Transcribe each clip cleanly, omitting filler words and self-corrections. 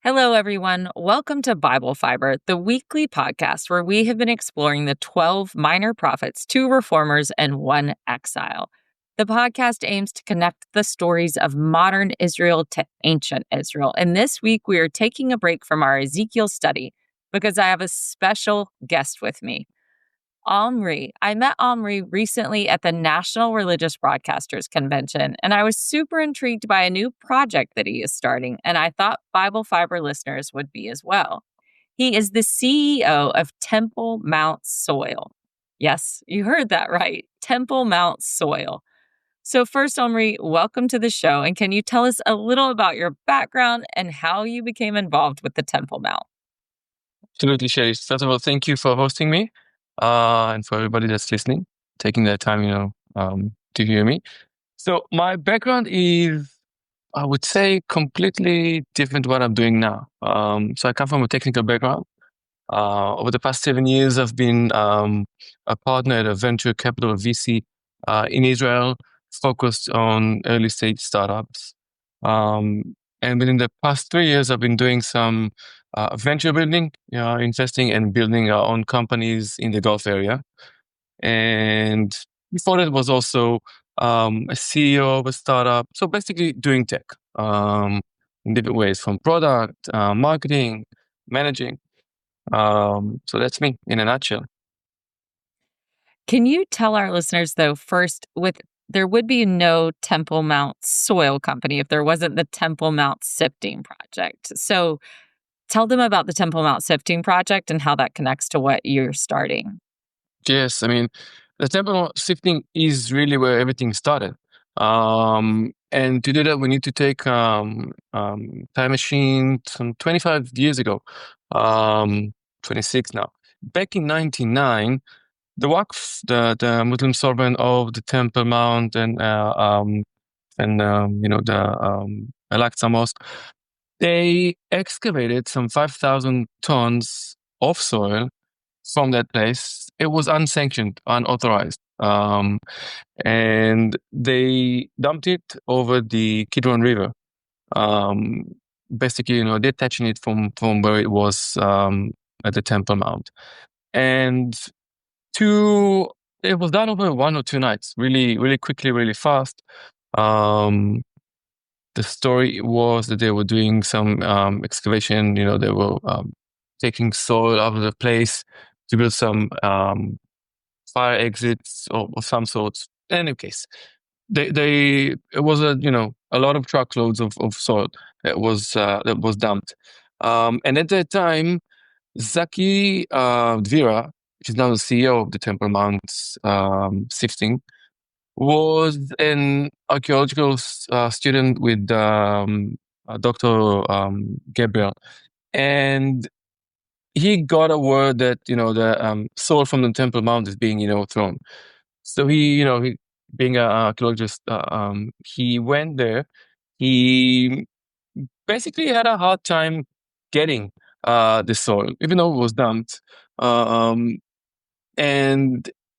Hello, everyone. Welcome to Bible Fiber, the weekly podcast where we have been exploring the 12 minor prophets, 2 reformers, and 1 exile. The podcast aims to connect the stories of modern Israel to ancient Israel. And this week, we are taking a break from our Ezekiel study because I have a special guest with me. Omri. I met Omri recently at the National Religious Broadcasters Convention, and I was super intrigued by a new project that he is starting, and I thought Bible Fiber listeners would be as well. He is the CEO of Temple Mount Soil. Yes, you heard that right. Temple Mount Soil. So, first, Omri, welcome to the show. And can you tell us a little about your background and how you became involved with the Temple Mount? Absolutely, Sherry. First of all, thank you for hosting me, and for everybody that's listening, taking their time, to hear me. So my background is, I would say, completely different to what I'm doing now. So I come from a technical background. Over the past 7 years, I've been a partner at a venture capital VC in Israel, focused on early stage startups. And within the past 3 years, I've been doing some venture building, investing and building our own companies in the Gulf area. And before that was also a CEO of a startup. So basically doing tech in different ways, from product, marketing, managing. So that's me in a nutshell. Can you tell our listeners, though, first, there would be no Temple Mount Soil Company if there wasn't the Temple Mount Sifting Project. So tell them about the Temple Mount Sifting Project and how that connects to what you're starting. Yes, I mean, the temporal shifting is really where everything started. And to do that, we need to take time machine some 25 years ago, 26 now. Back in 99, the Waqf, the Muslim sovereign of the Temple Mount and the Al-Aqsa Mosque, they excavated some 5,000 tons of soil from that place. It was unsanctioned, unauthorized. And they dumped it over the Kidron River. Basically, detaching it from where it was at the Temple Mount. And it was done over 1 or 2 nights, really, really quickly, really fast. The story was that they were doing some excavation. They were taking soil out of the place to build some fire exits of some sorts. In any case, it was a lot of truckloads of soil that was dumped. And at that time, Zaki Dvira, which is now the CEO of the Temple Mount Sifting, was an archaeological student with Dr. Gabriel, and he got a word that the soil from the Temple Mount is being thrown. So he being an archaeologist, he went there. He basically had a hard time getting the soil, even though it was dumped. And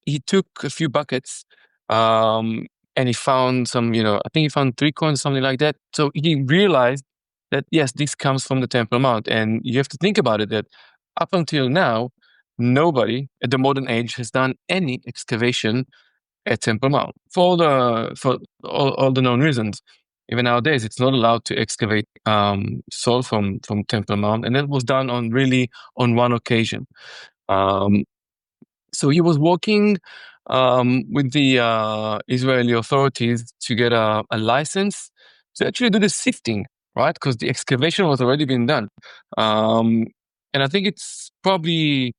he took a few buckets, and he found some, I think he found 3 coins, something like that. So he realized that, yes, this comes from the Temple Mount. And you have to think about it, that up until now, nobody at the modern age has done any excavation at Temple Mount for all the known reasons. Even nowadays, it's not allowed to excavate soil from Temple Mount. And that was done on 1 occasion. So he was working with the Israeli authorities to get a license to actually do the sifting, right? Because the excavation was already been done. And I think it's probably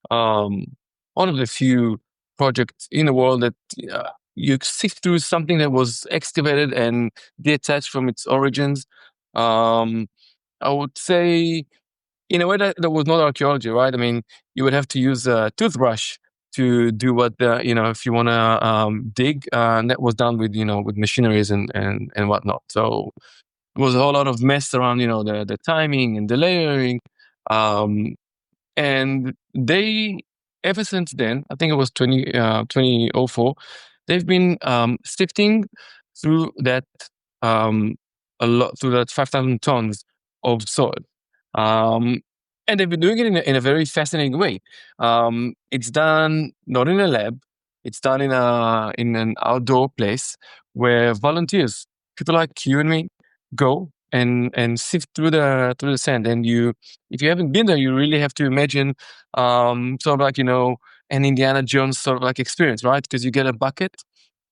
one of the few projects in the world that you sift through something that was excavated and detached from its origins. I would say, in a way, that was not archaeology, right? I mean, you would have to use a toothbrush to do what if you want to dig, and that was done with with machineries and whatnot. So it was a whole lot of mess around the timing and the layering, and they, ever since then, I think it was 2004, they've been sifting through that a lot, through that 5,000 tons of soil. Um, and they've been doing it in a very fascinating way. It's done not in a lab; it's done in an outdoor place where volunteers, people like you and me, go and sift through the sand. And if you haven't been there, you really have to imagine sort of like an Indiana Jones sort of like experience, right? Because you get a bucket,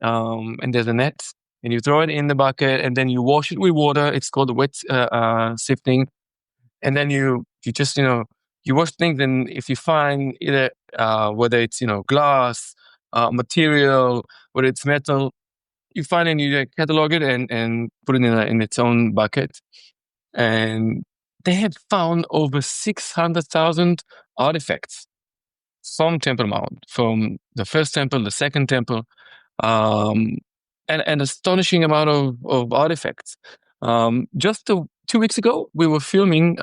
and there's a net, and you throw it in the bucket, and then you wash it with water. It's called the wet sifting, and then you just you wash things, and if you find either whether it's glass material, whether it's metal, you find and you catalog it and put it in its own bucket. And they had found over 600,000 artifacts from Temple Mount, from the first temple, the second temple, um, and an astonishing amount of artifacts. Just 2 weeks ago, we were filming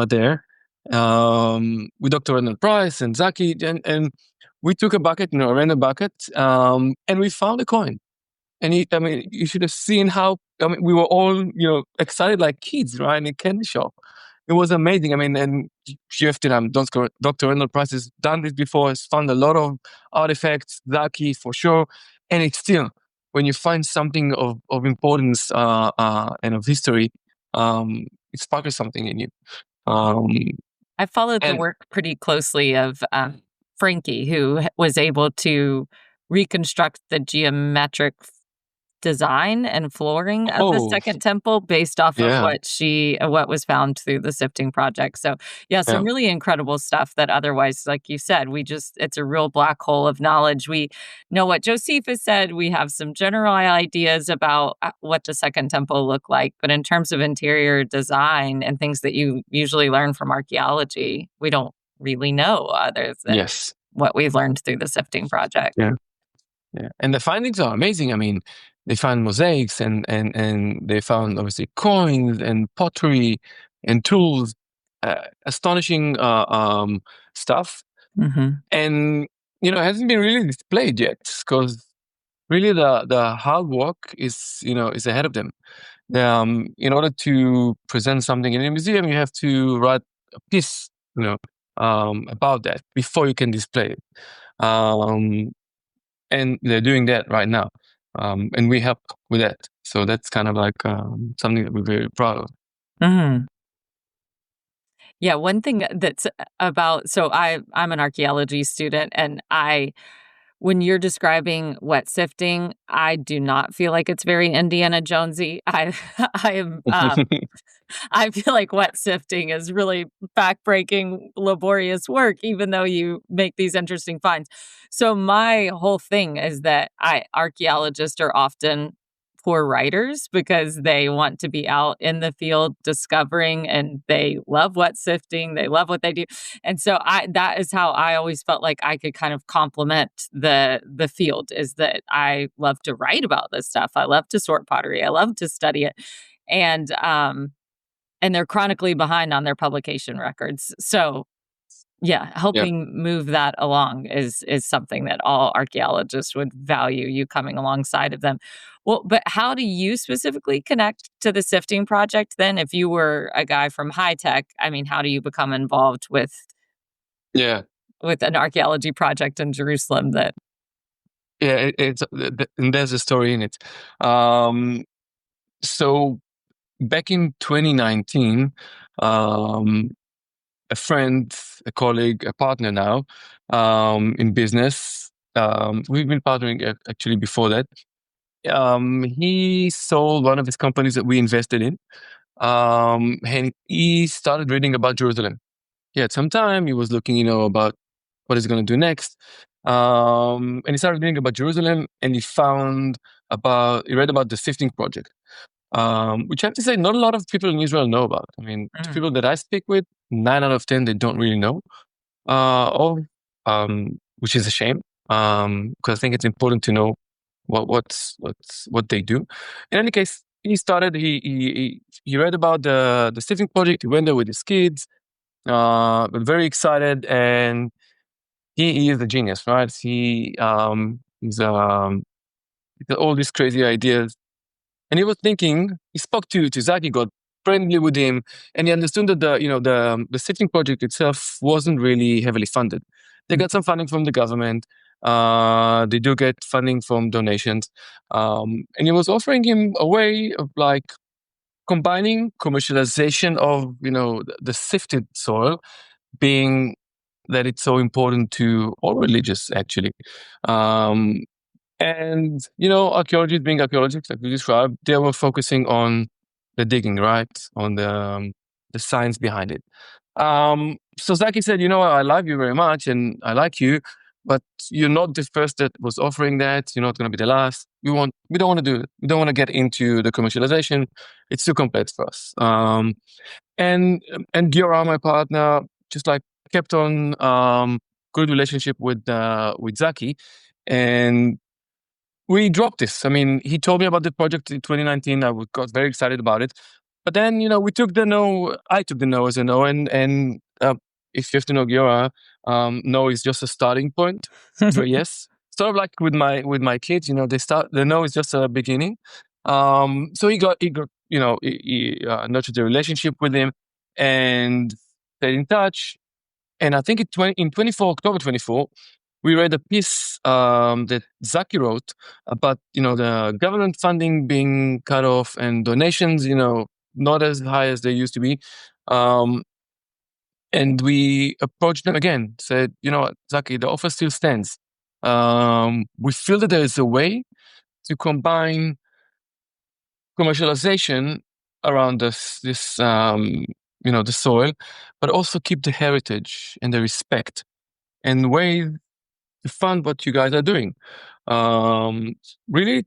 there with Dr. Randall Price and Zaki, and we took a bucket, a random bucket, and we found a coin. And you should have seen how, we were all, excited like kids, right? In a candy shop. It was amazing. And you have to, Dr. Randall Price has done this before, has found a lot of artifacts, Zaki for sure. And it's still, when you find something of importance and of history, it sparkles something in you. I followed the work pretty closely of Frankie, who was able to reconstruct the geometric design and flooring of the second temple based off of what was found through the sifting project. So some really incredible stuff that otherwise, like you said, it's a real black hole of knowledge. We know what Josephus said. We have some general ideas about what the second temple looked like, but in terms of interior design and things that you usually learn from archaeology, we don't really know other than what we've learned through the sifting project. Yeah, and the findings are amazing. They found mosaics and they found obviously coins and pottery and tools, astonishing stuff. Mm-hmm. And it hasn't been really displayed yet because really the hard work is ahead of them. In order to present something in a museum, you have to write a piece, about that before you can display it. And they're doing that right now. And we help with that. So that's kind of like something that we're very proud of. Mm-hmm. Yeah, one thing that's so I'm an archaeology student, and when you're describing wet sifting, I do not feel like it's very Indiana Jonesy. I am I feel like wet sifting is really backbreaking, laborious work, even though you make these interesting finds. So my whole thing is that archaeologists are often poor writers because they want to be out in the field discovering, and they love wet sifting. They love what they do. And so that is how I always felt like I could kind of complement the field, is that I love to write about this stuff. I love to sort pottery. I love to study it. And they're chronically behind on their publication records. So helping move that along is something that all archaeologists would value, you coming alongside of them. Well, but how do you specifically connect to the sifting project then? If you were a guy from high tech, how do you become involved with an archaeology project in Jerusalem that? Yeah, and there's a story in it. So back in 2019, a friend, a colleague, a partner now, in business. We've been partnering actually before that. He sold one of his companies that we invested in. And he started reading about Jerusalem. He had some time. He was looking, about what he's going to do next. And he started reading about Jerusalem, and he read about the sifting project. Which I have to say, not a lot of people in Israel know about. The people that I speak with, 9 out of 10, they don't really know. Which is a shame. Because I think it's important to know what they do. In any case, he started. He read about the sifting project. He went there with his kids. But very excited, and he is a genius, right? He's got all these crazy ideas. And he was thinking, he spoke to Zaki, got friendly with him, and he understood that the sifting project itself wasn't really heavily funded. They got some funding from the government. They do get funding from donations, and he was offering him a way of like combining commercialization of the sifted soil, being that it's so important to all religious actually. Um, and archaeology being archaeologists, like we described, they were focusing on the digging, right? On the science behind it. So Zaki said, I love you very much and I like you, but you're not the first that was offering that. You're not going to be the last. We don't want to do it. We don't want to get into the commercialization. It's too complex for us. And Giora, my partner, just like kept on good relationship with Zaki, and we dropped this. I mean, he told me about the project in 2019. I got very excited about it. But then, we took the no. I took the no as a no. And if you have to know Giora, no is just a starting point to a yes. Sort of like with my kids, the no is just a beginning. So he nurtured the relationship with him and stayed in touch. And I think in October 24, we read a piece that Zaki wrote about the government funding being cut off and donations not as high as they used to be. And we approached them again, said, what, Zaki, the offer still stands. We feel that there is a way to combine commercialization around the soil, but also keep the heritage and the respect and way to fund what you guys are doing. Really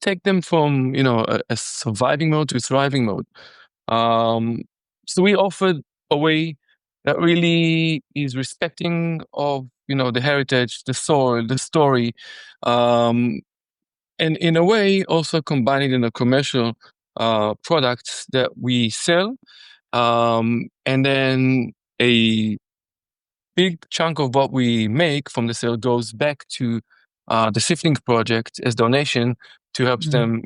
take them from a surviving mode to a thriving mode. So we offered a way that really is respecting of the heritage, the soil, the story, and in a way also combining in the commercial products that we sell, and then a big chunk of what we make from the sale goes back to the sifting project as donation to help them,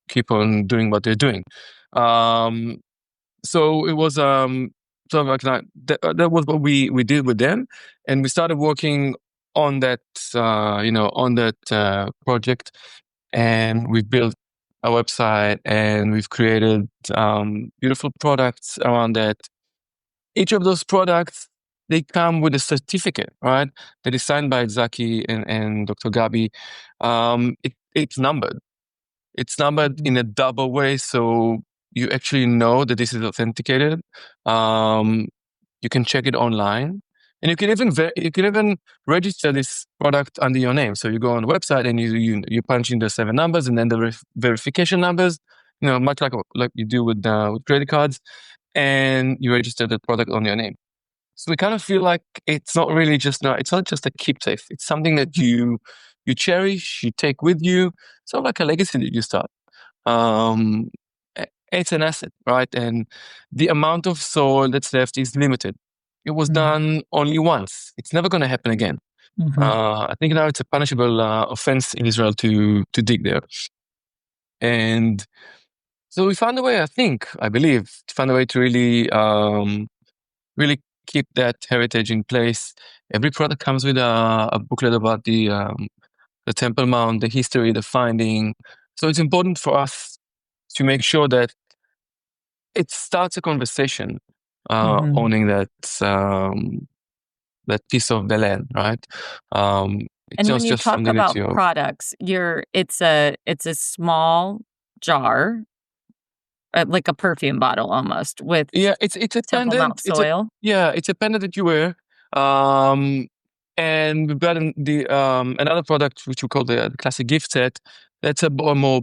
keep on doing what they're doing. So it was sort of like that was what we did with them, and we started working on that, project, and we've built a website and we've created beautiful products around that. Each of those products, they come with a certificate, right? That is signed by Zaki and Dr. Gabi. It's numbered. It's numbered in a double way, so you actually know that this is authenticated. You can check it online, and you can even register this product under your name. So you go on the website and you punch in the 7 numbers and then the verification numbers. Much like you do with credit cards, and you register the product on your name. So we kind of feel like it's not just a keepsake. It's something that you cherish, you take with you, sort of like a legacy that you start. It's an asset, right? And the amount of soil that's left is limited. It was done only once. It's never going to happen again. I think now it's a punishable offense in Israel to dig there. And so we found a way, I believe, to find a way to really keep that heritage in place. Every product comes with a booklet about the Temple Mount, the history, the finding. So it's important for us to make sure that it starts a conversation owning that piece of the land, right? And when you talk about products, it's a small jar, like a perfume bottle almost, with it's a Temple Mount soil. It's a pendant that you wear. And we've got another product which we call the classic gift set. That's a more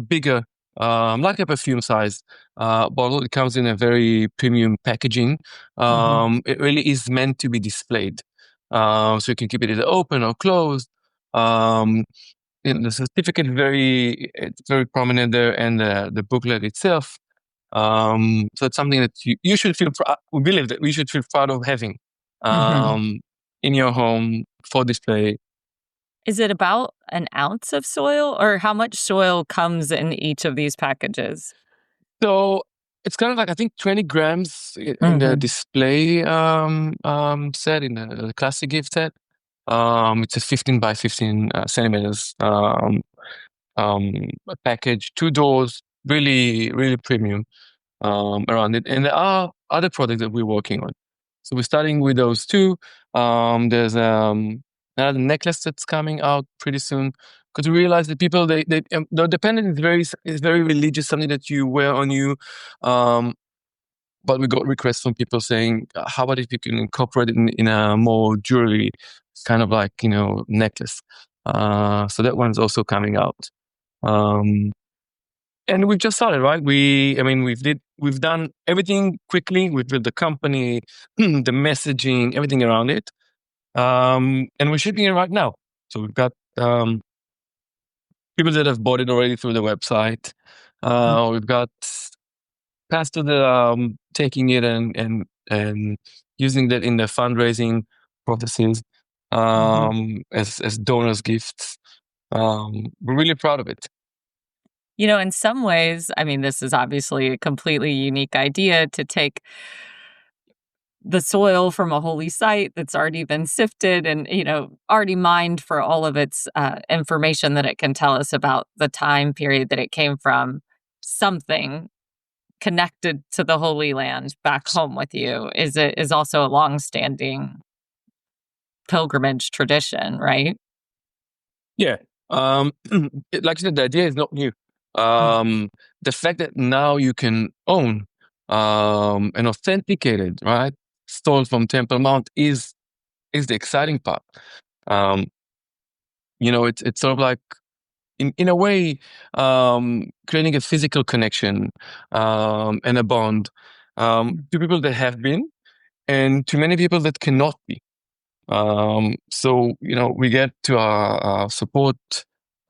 bigger, like a perfume size bottle. It comes in a very premium packaging. It really is meant to be displayed, so you can keep it either open or closed. The certificate it's very prominent there, and the booklet itself. So it's something that you should feel. We believe that we should feel proud of having in your home for display. Is it about an ounce of soil, or how much soil comes in each of these packages? So It's kind of like, I think, 20 grams in the Hmm. display set, in the classic gift set. It's a 15 by 15 centimeters package, 2 doors, really, really premium around it. And there are other products that we're working on. So we're starting with those two. There's another necklace that's coming out pretty soon, because we realize that people, the pendant is very religious, something that you wear on you. But we got requests from people saying, how about if you can incorporate it in a more jewelry kind of like, necklace. So that one's also coming out. And we've just started, right? We've done everything quickly. We've built the company, the messaging, everything around it. And we're shipping it right now. So we've got people that have bought it already through the website. We've got pastors that are taking it and using that in their fundraising processes as donors' gifts. We're really proud of it. In some ways, I mean, this is obviously a completely unique idea to take the soil from a holy site that's already been sifted and, already mined for all of its information that it can tell us about the time period that it came from, something connected to the Holy Land back home with you is also a long-standing pilgrimage tradition, right? Yeah. Like I said, the idea is not new. The fact that now you can own an authenticated, right, stole from Temple Mount is the exciting part. It's sort of like, in a way, creating a physical connection and a bond to people that have been, and to many people that cannot be. So we get to our support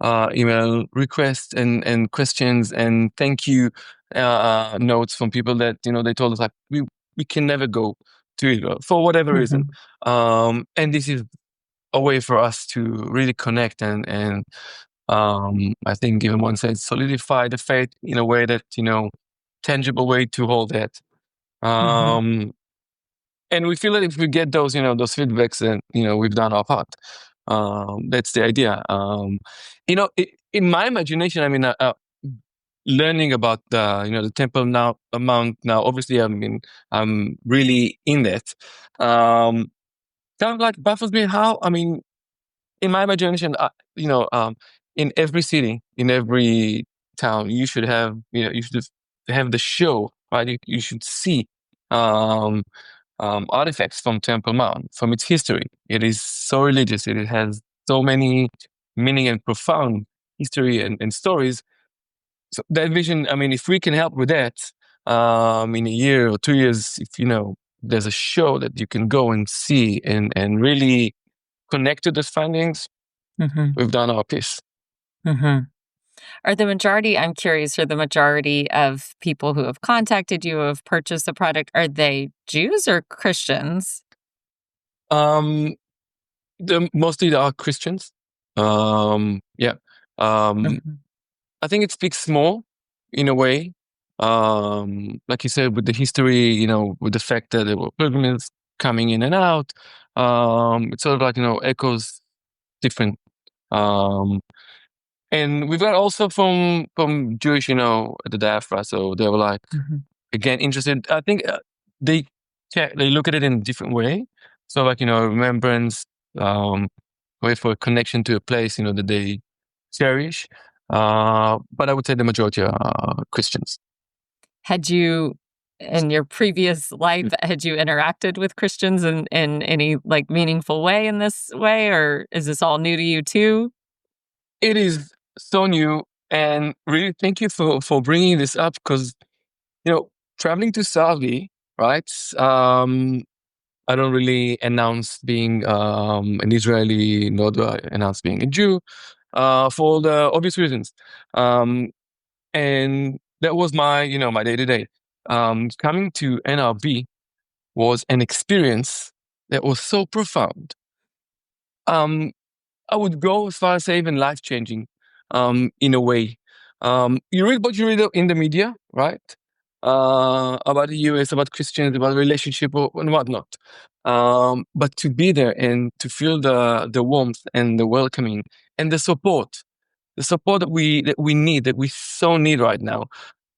email requests and questions and thank you notes from people that they told us, like, we can never go to Israel for whatever reason. And this is a way for us to really connect and I think even one said solidify the faith in a way that tangible way to hold that. And we feel that if we get those those feedbacks, then we've done our part. That's the idea. In my imagination, I mean, learning about the Temple now Mount now. Obviously, I mean, I'm really in that. Kind of like baffles me how. I mean, in my imagination, in every city, in every town, you should have you should have the show, right? You should see. Artifacts from Temple Mount, from its history. It is so religious. It has so many meaning and profound history and stories. So that vision, I mean, if we can help with that, in a year or 2 years, if there's a show that you can go and see and really connect to those findings, we've done our piece. I'm curious, are the majority of people who have contacted you, who have purchased the product, are they Jews or Christians? Mostly they are Christians. Yeah. I think it speaks more in a way. Like you said, with the history, with the fact that there were pilgrims coming in and out, it's sort of like, echoes different. And we've got also from Jewish, the diaspora. So they were like, again, interested. I think they look at it in a different way. So like, remembrance, way for a connection to a place, that they cherish. But I would say the majority are Christians. Had you, in your previous life, had you interacted with Christians in any like meaningful way in this way, or is this all new to you too? It is so new, and really thank you for bringing this up, because traveling to Saudi, right? I don't really announce being an Israeli, nor do I announce being a Jew, for the obvious reasons. And that was my day to day. Coming to NRB was an experience that was so profound. I would go as far as say even life changing, in a way. You read what you read in the media, right? about the US, about Christians, about relationship and whatnot. But to be there and to feel the warmth and the welcoming and the support that we need, that we so need right now,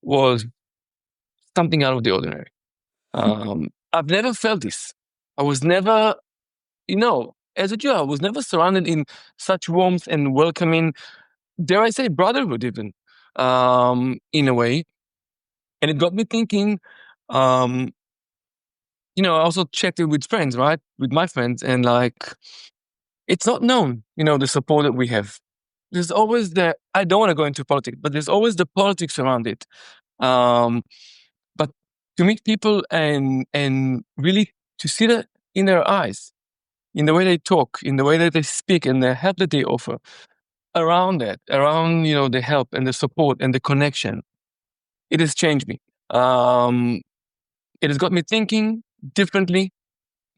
was something out of the ordinary. I've never felt this. I was never, as a Jew, I was never surrounded in such warmth and welcoming, dare I say, brotherhood even, in a way. And it got me thinking, I also checked it with friends, right? With my friends, and like, it's not known, the support that we have. There's always I don't want to go into politics, but there's always the politics around it. Um, but to meet people and really to see that in their eyes, in the way they talk, in the way that they speak, and the help that they offer around the help and the support and the connection, it has changed me. It has got me thinking differently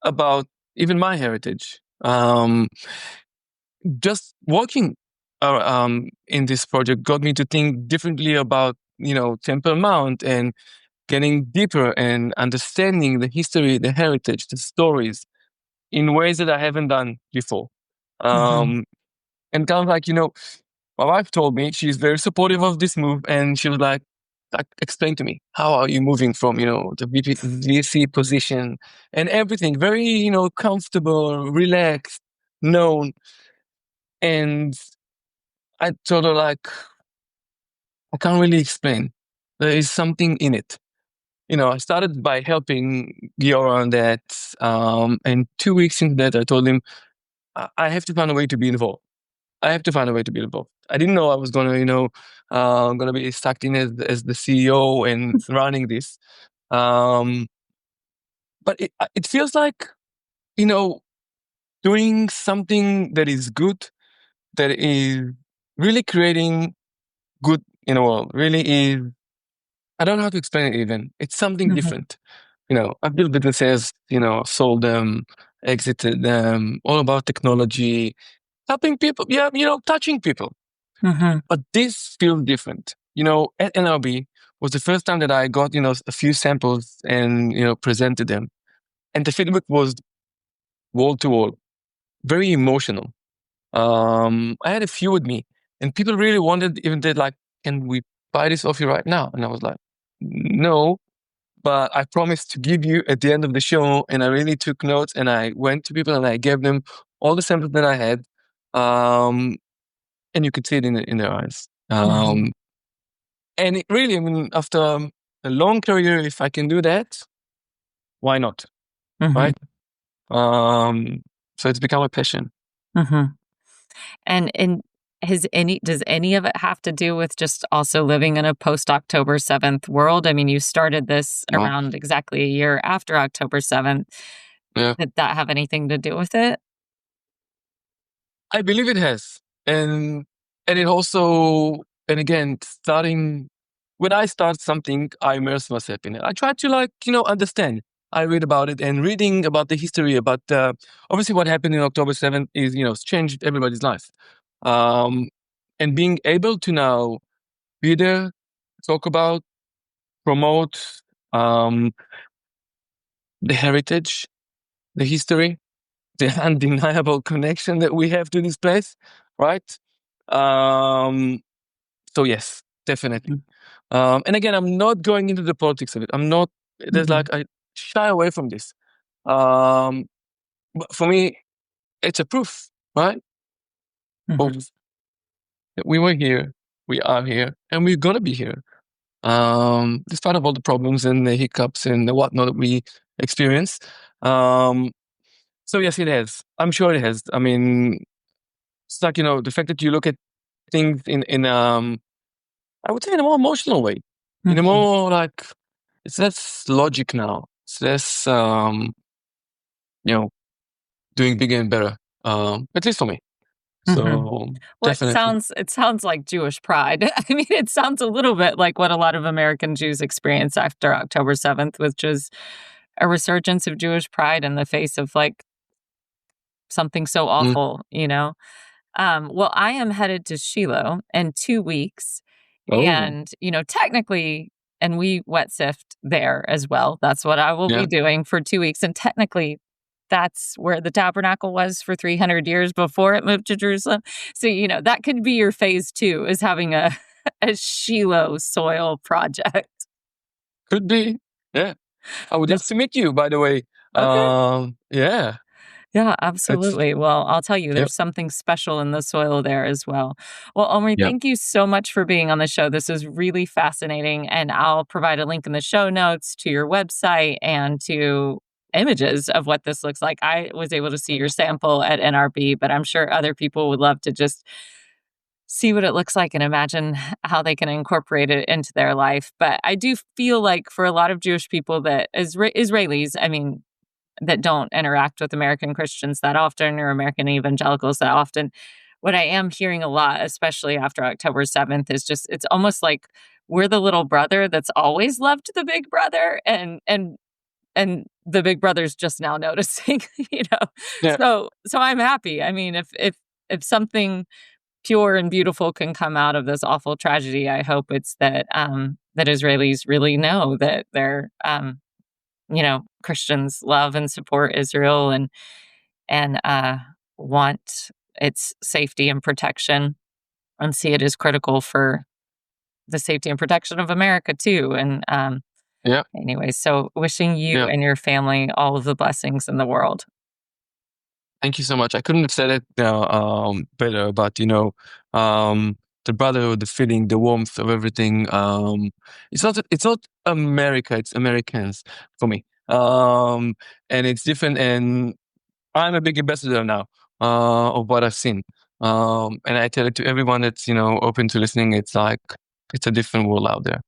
about even my heritage. Just working in this project got me to think differently about, Temple Mount, and getting deeper and understanding the history, the heritage, the stories in ways that I haven't done before. Mm-hmm. And kind of like, my wife told me she's very supportive of this move, and she was like, explain to me, how are you moving from, the VC position and everything, very, comfortable, relaxed, known. And I told her, like, I can't really explain. There is something in it. I started by helping Giora on that. And 2 weeks into that, I told him, I have to find a way to be involved. I have to find a way to be involved. I didn't know I was going to, going to be stuck in as the CEO and running this. But it feels like, doing something that is good, that is really creating good in the world, really is, I don't know how to explain it even. It's something Mm-hmm. different. I've built businesses, sold them, exited them, all about technology, helping people, yeah, touching people. Mm-hmm. But this feels different. At NLB was the first time that I got, a few samples and, presented them. And the feedback was wall to wall, very emotional. I had a few with me, and people really wanted, even they're like, can we buy this off you right now? And I was like, no, but I promised to give you at the end of the show. And I really took notes, and I went to people and I gave them all the samples that I had. And you could see it in their eyes. Mm-hmm. And it really, I mean, after a long career, if I can do that, why not? Mm-hmm. Right? So it's become a passion. Mm-hmm. And does any of it have to do with just also living in a post October 7th world? I mean, you started this No? around exactly a year after October 7th. Yeah. Did that have anything to do with it? I believe it has. And it also, and again, starting when I start something, I immerse myself in it. I try to, like, understand. I read about it, and reading about the history, about obviously what happened in October 7th is, it's changed everybody's life. And being able to now be there, talk about, promote um, the heritage, the history, the undeniable connection that we have to this place, right? Um, so yes, definitely. And again, I'm not going into the politics of it. I'm not. There's Mm-hmm. like, I shy away from this. But for me, it's a proof, right? Mm-hmm. Of that we were here, we are here, and we're gonna be here. Despite of all the problems and the hiccups and the whatnot that we experience. Um, so yes, it has. I'm sure it has. I mean, it's like, the fact that you look at things in I would say in a more emotional way, in a Mm-hmm. more like, it's less logic now. It's less you know doing bigger and better. At least for me. Mm-hmm. So Well, definitely. it sounds like Jewish pride. I mean, it sounds a little bit like what a lot of American Jews experience after October 7th, which is a resurgence of Jewish pride in the face of like something so Mm. awful, you know? Well, I am headed to Shiloh in 2 weeks. Oh. And, technically and we wet sift there as well. That's what I will be Yeah. doing for 2 weeks, and technically, that's where the tabernacle was for 300 years before it moved to Jerusalem. So, that could be your phase 2, is having a a Shiloh soil project. Could be. Yeah. I would No. love to meet you, by the way. Okay. Yeah. Yeah, It's absolutely. Well, I'll tell you, Yep. there's something special in the soil there as well. Well, Omri, Yep. thank you so much for being on the show. This is really fascinating, and I'll provide a link in the show notes to your website and to images of what this looks like. I was able to see your sample at NRB, but I'm sure other people would love to just see what it looks like and imagine how they can incorporate it into their life. But I do feel like for a lot of Jewish people that Israelis, I mean, that don't interact with American Christians that often or American evangelicals that often. What I am hearing a lot, especially after October 7th, is just it's almost like we're the little brother that's always loved the big brother, and the big brother's just now noticing, you know. Yeah. So I'm happy. I mean, if something pure and beautiful can come out of this awful tragedy, I hope it's that Israelis really know that they're Christians love and support Israel and want its safety and protection and see it as critical for the safety and protection of America too. And Yeah. anyway, so wishing you Yeah. and your family all of the blessings in the world. Thank you so much. I couldn't have said it better, but the brotherhood, the feeling, the warmth of everything. It's not America, it's Americans for me. And it's different, and I'm a big ambassador now of what I've seen. And I tell it to everyone that's open to listening. It's like it's a different world out there.